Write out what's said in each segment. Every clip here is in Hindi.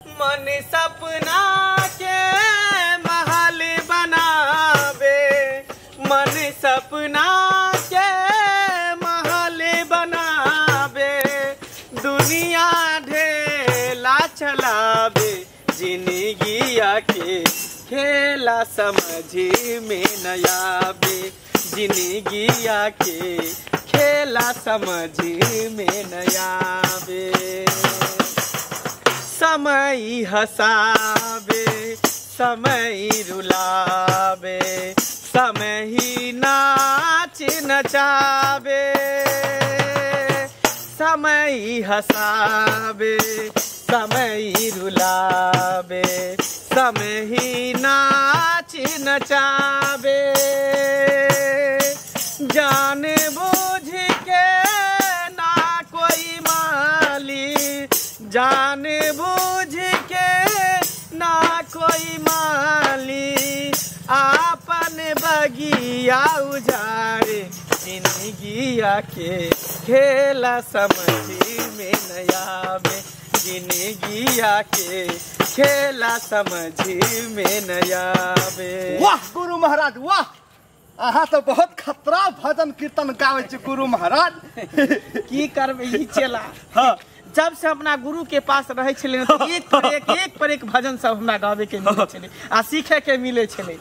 मन सपना के महल बनावे, मन सपना के महल बनावे, दुनिया ढेला चलावे, जिंदगिया के खेला समझी में न आवे, जिंदगिया के खेला समझी में न आवे। समय हसावे, समय रुलावे, समय ही नाच नचावे, समय हसावे, समय रुलावे, समय ही नाच नचावे। जान बूझ के ना कोई माली, जान बूझ के ना कोई माली, आपन बगिया उजारे, जिंदगिया के खेला समझी में न आवे, जिंदगिया के खेला समझी में न आवे। वाह गुरु महाराज वाह, अहाँ तो बहुत खतरा भजन कीर्तन गावे छी गुरु महाराज। की करबे ई चेला। हाँ। जब से अपना गुरु के पास रहे छले तो एक पर एक भजन सब हमरा गावे के मिले छले आ सीखे के मिले छले।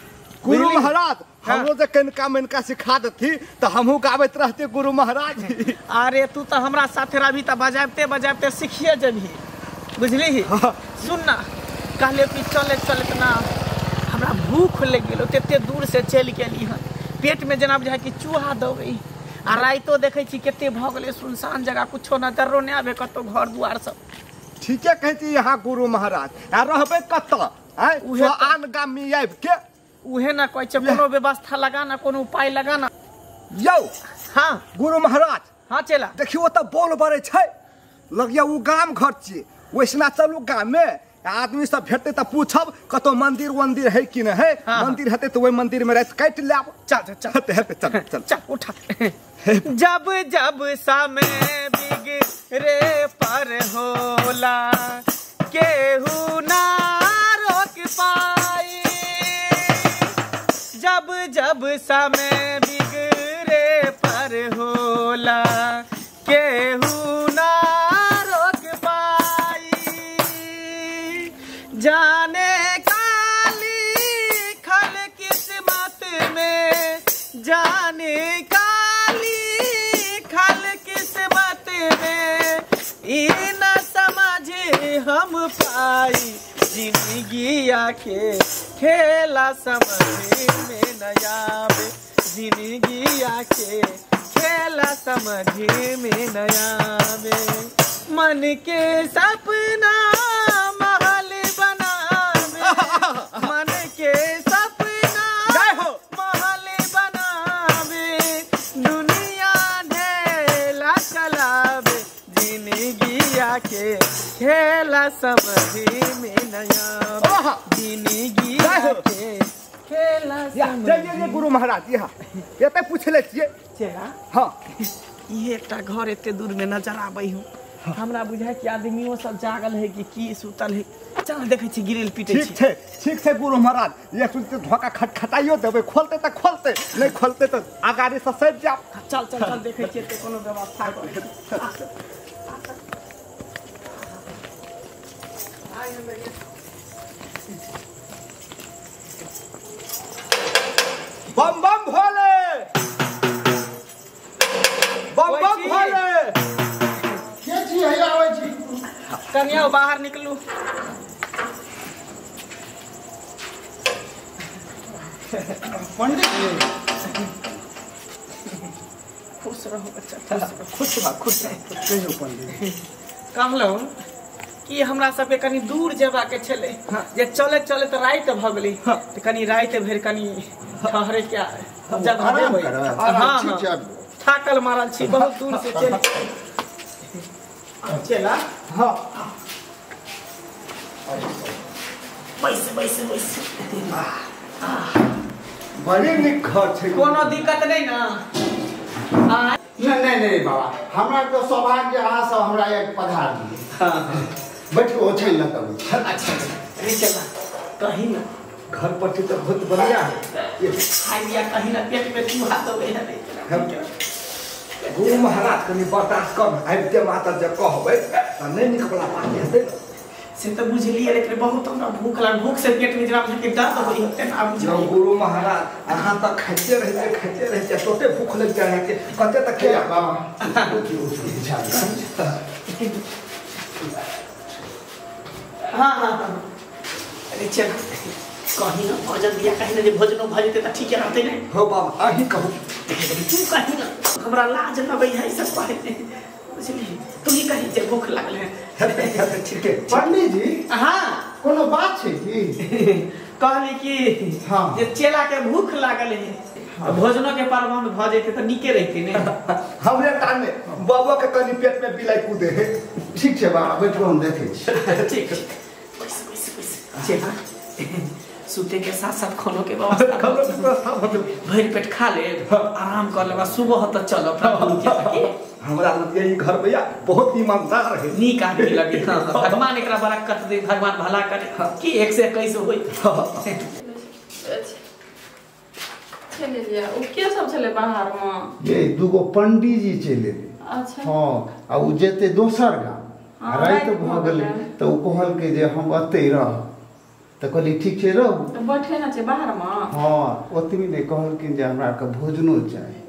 गुरु महाराज हमरो जे कनका मनका सिखा देती तो हमहू गावत रहते गुरु महाराज। अरे तू तो हमरा साथे रही तो बजाबते बजाबते सीखिए जभी, बुझली। सुन ना, कहले कि चले चलत ना हमरा भूख लग गेलो, तेते दूर से चल गेली हन, पेट में जना बुझाय कि चूहा दौड़े, आ राइतो देखे छी केते भ गेले सुनसान जगह, कुछो नजरो नहीं आवे, कतो घर दुआर सब। ठीके कहै छी यहाँ गुरु महाराज, आ रहबे कत उहे आन गाम में आबि के उहे ना कहै छै कोनो व्यवस्था लगा ना, कोनो उपाय लगा ना। यौ हाँ गुरु महाराज। हाँ चला देखियो त बोल बड़े छै, लगिया उ गाम घर छियै, वैसना चलू गाम में आदमी सब भेटते तो पूछब कतो मंदिर वंदिर है कि नहीं है। हाँ। मंदिर हेते तो वही मंदिर में रात काट लेब। चल चल चल चल चल उठा। जब जब समय बिगड़े पर होला, केहू ना रोक पाई, जब जब समय बिगड़े पर होला, केहू ना जाने काली खल किस्मत में, जाने काली खल किस्मत में, ई न समझे हम पाई, जिंदगिया के खेला समझे में न आवे, जिंदगिया के खेला समझे में न आवे। मन के सपना महल बनावे, मन के सपना महल बनावे, दुनिया ढेला चलावे, जिंदगिया के खेला समझी में न आवे, जिंदगिया के खेला समझी। गुरु महाराज यहाँ एते पूछले छियै चेला। हाँ ये एकटा घर एते दूर में नजर आबै हूँ, हमरा बुझाय कि आदमियों सब जागल है कि की सुतल है। चल देखे छी गिरिल पीटे छी। ठीक छै गुरु महाराज, एक सुनते धोखा खटखटाइयो देबे, खोलते त खोलते, नहीं खोलते तो आगाड़ी से सट जाब। चल चल चल देखे छी ते कोनो व्यवस्था कर। बम बम भोले, बम बम भोले। के छी है आवे छी? कन्या बाहर निकलू। पंडित जी खुश रहो बच्चा, खुश रहो। खुश रह पंडित। कहलौं कि हमरा सबके कनी दूर जेबा के छले, जे चले चले तो रात भ गेली, तो कनी रात भर कनी ठहरे क्या जगह देबै। हां थाकल मारल छी, बहुत दूर से चल चला। हां बैसे बड़े निक घर छै, कोनो दिक्कत नहीं ना। नहीं बाबा, हमरा तो सौभाग्य अहाँ सब हमरा एक पधार दिए। बैठो अच्छा ही लगता है। अच्छा अरे चला कहीं ना घर पर तो बहुत बढ़िया है ये खाई लिया कहीं ना पेट में चूहा तो गया नहीं गुरु महाराज कनी बर्दाश्त कर आबिते माता जब कहबै त नहीं निकला पानी हेतै से तो बुझलिए लेकिन बहुत हमरा भूख लग भूख से पेट में जरा के दर्द होई होते ना जब बुझलिए गुरु महाराज अहाँ तक खाइते रहते तोते भूख लग जाए है कते तक क्या के बाबा हां अरे चल कहीं ना भोजन दिया कहीं ना जे भोजनो भजते त ठीक रहते नहीं हो बाबा अही कहू तू कहीं ना हमरा लाज लगै है सब कहते बुझलिए तू ही कहीं जे भूख लागल है ठीक है पंडित जी हां कोनो बात छै की? कहली कि हाँ। जे चेला के भूख लागल है तो भोजनो के प्रबंध भ जेते त नीके रहते ने हमरे टाइम में बाबा के कनी पेट में बिलाई कूदे है ठीक छै बाबा बैठो हम देखै छी। ठीक बस चेला सूते के साथ साथ खानो के व्यवस्था भर पेट खा ले आराम कर ले सुबह तो चलो प्रभु के ताकि हमरा लगे ई घर भैया बहुत ईमानदार है नीक आदमी लगे भगवान एकरा बरकत दे भगवान भला करे कि 121 होई चले लिया ओ के सब चले बाहर में ये दुगो पंडित जी चले अच्छा हां आ उ जेते दोसर गांव हाँ, रात रात भ भ गेलै गेलै। त उ कहल के जे हम अतै रह त कहली ठीक छै रहू। तो बैठे ना छे बाहर में हां ओतबी ने कहल कि जे हमरा के भोजनो चाही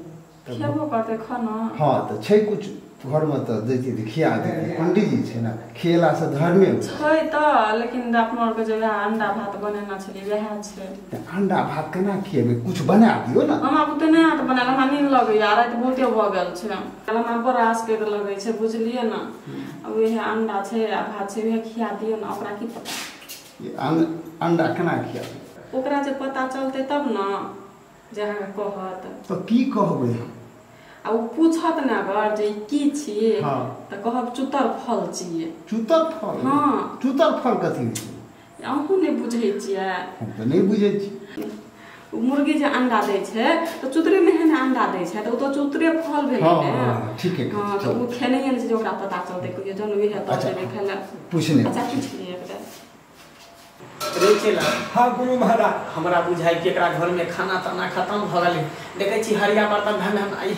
खेबो करते खाना हां त छै कुछ घर में त देती खिया दे पंडित जी छै ना खियला से धर्मे छै त लेकिन अपना के जे अंडा भात बनेना छली वह छै अंडा भात केना खिएबै कुछ बना दियो ना। हम अब तो नहीं हाथ बनाल हमरा नींद लगे यार रात बहुते भ गेल छै हमरा बड़ा आसके लगे छै बुझलिए ना अब वह अंडा छै आ भात छै वह खिया दियो ना ओकरा की पता ये अंडा केना खियाबै ओकरा जे पता चलते तब ना जे अहाँ कहत तो की कहबै हम आ वो पूछत ना अगर जे की छिए हाँ। त कहब चुतर फल छिए चुतर फल हाँ। चुतर फल कथी छै अहूँ नहीं बुझे छिए हम त नहीं बुझै छी। मुर्गी जे अंडा दै छै तो चुतरे में है ना अंडा दै छै तो चुतरे फल भेलै हाँ, ने हाँ, ठीक है, हां तो वो खेने ने जे ओकरा पता चलते कि जन वही है तो अच्छा, देखे ला पूछने अच्छा पूछ लिए एकरा रे चेला हाँ गुरु महाराज हमरा बुझाई कि एकरा घर में खाना ताना खत्म भ गेलै देखै छी हरिया बर्तन धन आई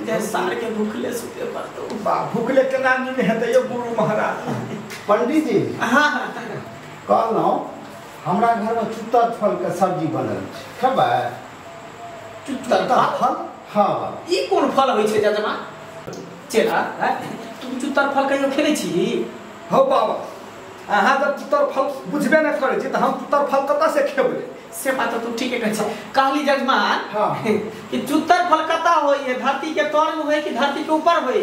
जे सार के भूखले सुते पड़तो बा भूखले केना नहीं हेतै यो गुरु महाराज पंडित जी हां कहलहुँ हमरा घर में चुतर फल के सब्जी बनल छै खेबै चुतर फल हाँ ई कोन फल होई छै जजमा चेला तू चुतर फल कहियो खेलै छी हो बाबा अहाँ जब चुतर फल बुझबे न करै छी त हम चुतर फल कतऽ से खेबै से बात तो ठीक है कहै कहली जजमान हाँ। कि चुतर फल कता होई है धरती के तोर में होई कि धरती के ऊपर होई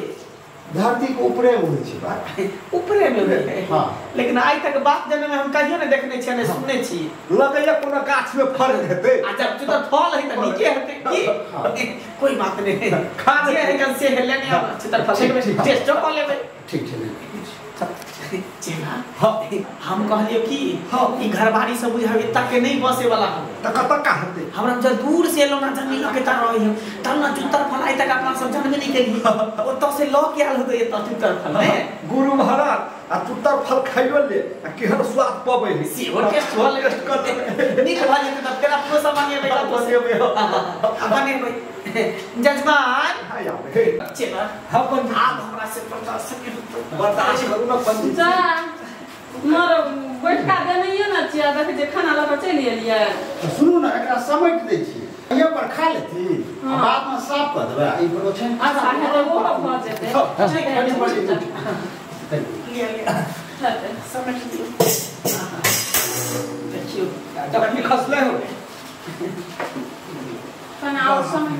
धरती के ऊपरे में होइ छै बात ऊपरे में होई है हाँ। लेकिन आज तक बात जन्म में हम कहियो न देखने छी न सुनने छी लगैया कोनो गाछ में फल हेतै आ जब चुतर फल है त नीचे हटे की कोई बात नहीं खा जे है कल से है लेने आ चुतर फल ठीक, ठीक। टेस्ट कर लेबै ठीक छै चेला हम कहलियो कि ई घरबाड़ी सब बुझावे तक के नहीं बसे वाला हम त कतऽ का हेतै हमरा जब दूर से एलो ना जमीन के तर रही हम तब ना चुतर फल आई तक अपना सब जन्म नहीं केली ओतऽ से लऽ के आल होते एतऽ चुतर फल ने गुरु महाराज आ चुतर फल खाइयो ले आ केहन स्वाद पबै है सी हो टेस्ट हो ले करते नीक भाजी के तब तेरा पोसा मांगे बेटा बनेबै बनेबै जजमान हाय आबे हे चेला अपन आप हमरा से बर्दाश्त नहीं बर्दाश्त करू ना पंडित जा मर बैठका देनैये ना छिए देख जे खाना लऽ के चलि एलियै तो सुनू ना एकरा समेट दै छी ये पर खा लेती हाँ। बाद में साफ कर देबै ई पर छै अच्छा है तो वो भ जेतै ठीक है है ले ले समझ लियो देखियो जब की खसले हो खाना और समय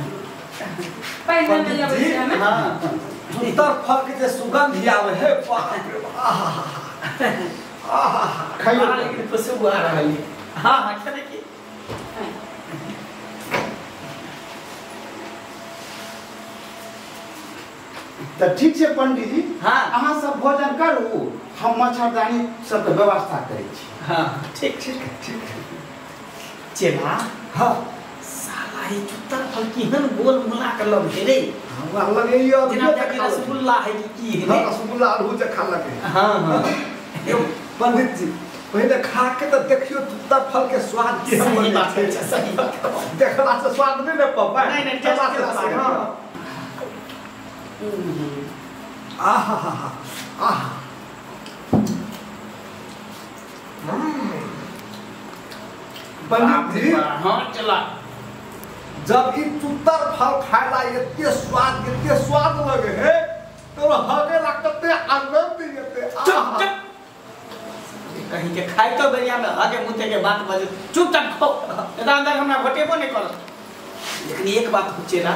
पहले में जब जी, है ना हां चुतर फल के जे सुगंध आवे है बाप रे आहा खाइयो खाना लेकिन खुशबू आ रही है हां हां खाने की त ठीक छै पंडित जी हाँ। अहाँ सब भोजन करू हम मच्छरदानी सबके व्यवस्था करै छी हां ठीक ठीक ठीक चेला हां साला ई चुतर फल केहन गोल मुला के लग रे हमरा लगे यो जेना कि रसगुल्ला है कि की है रसगुल्ला आलू जे खा लगे हां हां पंडित जी पहले खा के तो देखियो तुत्तर फल के स्वाद के हम सही बात है, सही बात है। देखला से स्वाद नहीं ले पाबा नहीं, टेस्ट के स्वाद। आहा हा हा आहा पंडित जी हाँ चला जब ई तुत्तर फल खायला इतने स्वाद लगे है तो हगे लगते आनंद येते चुप चुप कहीं के खाई तो बेरिया में आगे मुते के बात बजे चुपचाप खाओ इधर अंदर हमरा घटेबो नहीं करत लेकिन एक बात पूछे ना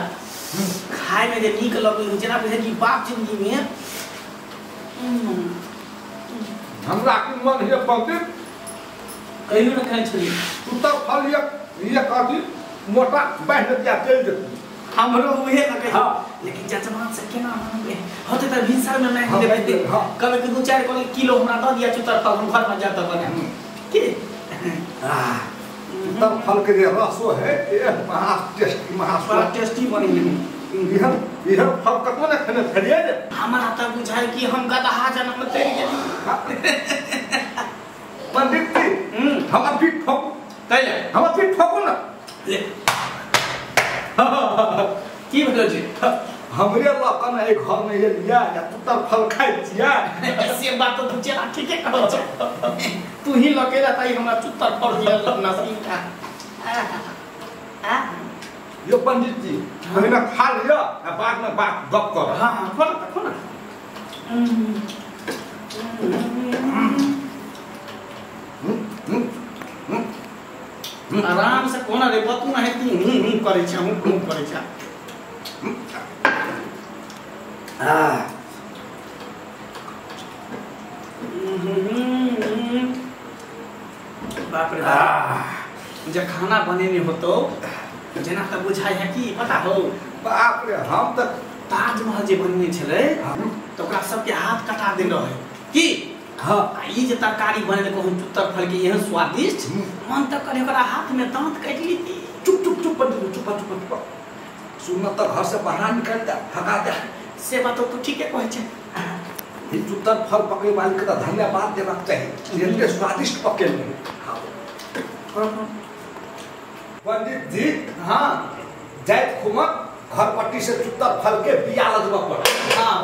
खाए में जे नीक लगे हो जेना बुझे कि बाप जिंदगी में हमरा के मन है पंडित कहियो ना खाई छली तुत्तर फल ये काटी मोटा बैठ दिया चल जती हमरो उहे लगे हाँ। लेकिन जजमान से केना मानबे होते त भिनसर में नहीं हाँ, दे देते हाँ। कभी कि 2-4 किलो हमरा द दिया चुतर पर हम घर में जाता बने के तुत्तर फल के जे रसो है ये महा टेस्टी बड़ा स्वाद टेस्टी बनी यह फल कतो ने खने खलिए जे हमारा त बुझाय कि हम गदहा जन्म में तेरी गेली पंडित जी हमर पीठ ठोक तैले हमर पीठ ठोकू ना ले की भेलो जी हमरे लकन है घर में ये लिया या तुत्तर फल खाइ छिया से बात तो तुझे ना ठीक है कहो छ तू ही लकेला ताई हमरा चुत्तर पर दिया नसीब का यो पंडित जी पहिने खा लियो आ बाद में बात गप कर हां हां खोला आराम से कोना रे बतू ना है कि करे छ हम करे छ बाप रे जब खाना बनेने हो तो जना त बुझाय है कि पता हो बाप रे हम तक ताजमहल जे बनने छले तो ओकरा सबके हाथ कटा देन रहे की हां ई जे तरकारी बने कहूं चुत्तर फल के एहन स्वादिष्ट मन तक करे ओकरा हाथ में दांत काट ली चुप सुन तो घर से बाहर निकल जा भगा जा से बात तो ठीक है कहे छे ई तुत्तर फल पके वाली के धन्यवाद देबाक चाहिए इतने स्वादिष्ट पके नहीं पंडित जी हां जाय खुमत घर पट्टी से तुत्तर फल के बिया लगवा पड़ हां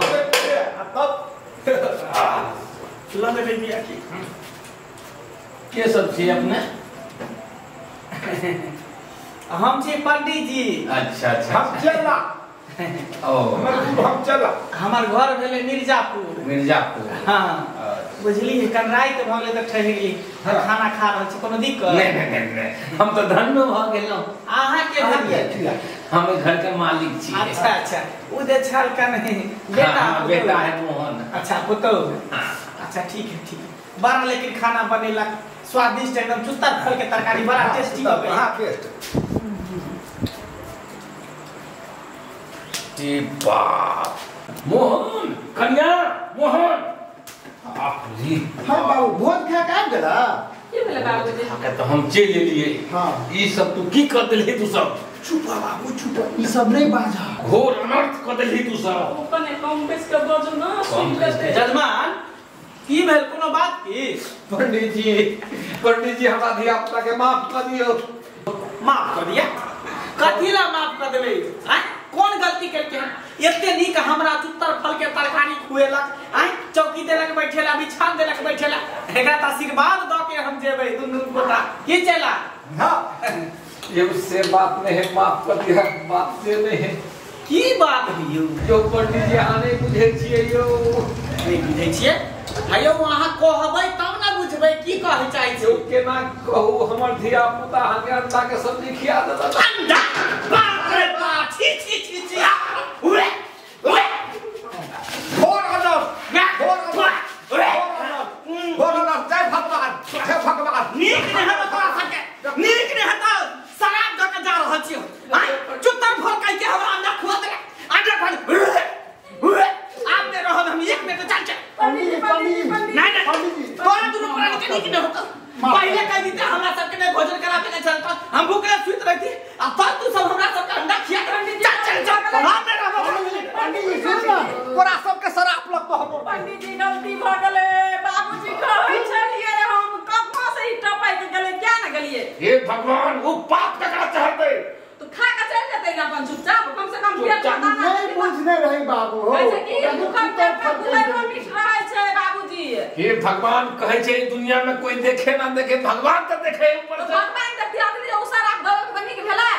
तब लगे बिया की के सब छी अपने हम छी पंडित जी अच्छा अच्छा हम चला ओ हम चला हमार घर भेले मिर्जापुर मिर्जापुर हां बुझली कनराई के भगले त ठहरली खाना खा रहल छी कोनो दिक्कत नहीं हम तो धन्य भ गेलौ आहा के भगिया हम घर के मालिक छी अच्छा उ दे छल का नहीं बेटा बेटा है मोहन अच्छा पुतो अच्छा ठीक है बड़ा लेकिन खाना बनेला स्वादिष्ट एकदम चुत्तर फल के तरकारी बड़ा टेस्टी हो गया हां टेस्ट ए बाप मोहन कन्या मोहन आप जी हाँ बाबू भोज खा के आ गेला की भेले बाबूजी के तो हम चल लिए हाँ। ई सब तू की कर देले तू सब चुप बाबू चुप ई सब नहीं बाजा घोर अनर्थ कर देली तू सब कने कम बेस के बजो ना सुन बेस लेते के। जजमान की भेल कोनो बात की पंडित जी हमरा धिया पुता के माफ कर दियो माफ कर दिया कथीला माफ कर देबे आय कौन गलती करके एते नीक हमरा चुत्तर फल के तरकारी खुएलक आय चौकी देलक बैठेला बिछान देलक बैठेला एकरा त आशीर्वाद द के हम जेबै दुनू गोटा की चला हां ये उससे बात नहीं है माफ कर दिया बात से नहीं है की बात है यौ जो पंडित जी आने बुझे छिए यो नहीं बुझै छियै आयो अहाँ कहबै तब ना बुझबै की कहै चाहै छी जो केना कहू हमर धिया पुता हके अंडा के सब्जी खिया देलक अंडा बाप रे बाप छी उरे घोर अनर्थ जय भगवान नीक ने हत तोरा सके नीक ने हत शराब द के जा रहल छियो आय चुत्तर फल कह के हमरा अंडा खुआ दे अंडा खा आप दे रहल हम एक में तो चल पंडित जी नहीं तोरा दुनु प्राणी के नीक ने होत पहले कह दीते हमरा सबके ने भोजन करा के चलता हम भूखे सुत रहती अब तब तू सब हमरा सबके अंडा खिया कर चल हम दे रहल पंडित जी सुन ना तोरा सबके शराब लग तो हम पंडित जी गलती भ गेले बाबूजी कहै छलिए हम कखनो से ही टपाई के गेले क्या न गेलिए। हे भगवान वो पाप ककरा चढ़ते तो खा के चल जेतै न अपन चुपचाप कम से कम पेट में दाना नहीं बुझने रही बाबू हो कहै छै कि दुखन पेट में गुलेरो मीठ रहै छै बाबूजी। हे भगवान कहे छै दुनिया में कोई देखे ना देखे भगवान तो देखे ऊपर से भगवान के दियादली उसरा गलत बनी के भेलै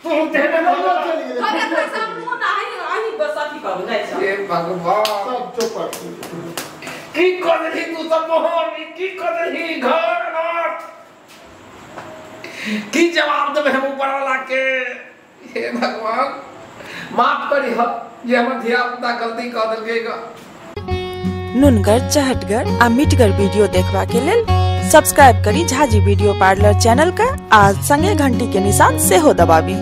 तू देने वाला करे पैसा मुंह नहीं अही बस अथी कर जाय छै। हे भगवान सब चौपट की कर रही तू सब मोहर की कर रही घर नाथ की जवाब देबे हम ऊपर वाला के। हे भगवान माफ करी ह जे हमर धिया पुता गलती क देलकै ग। नुनगर चहटगर आ मिटगर वीडियो देखबा के लेल सब्सक्राइब करी झाजी वीडियो पार्लर चैनल का आ संगे घंटी के निशान से हो दबाबी।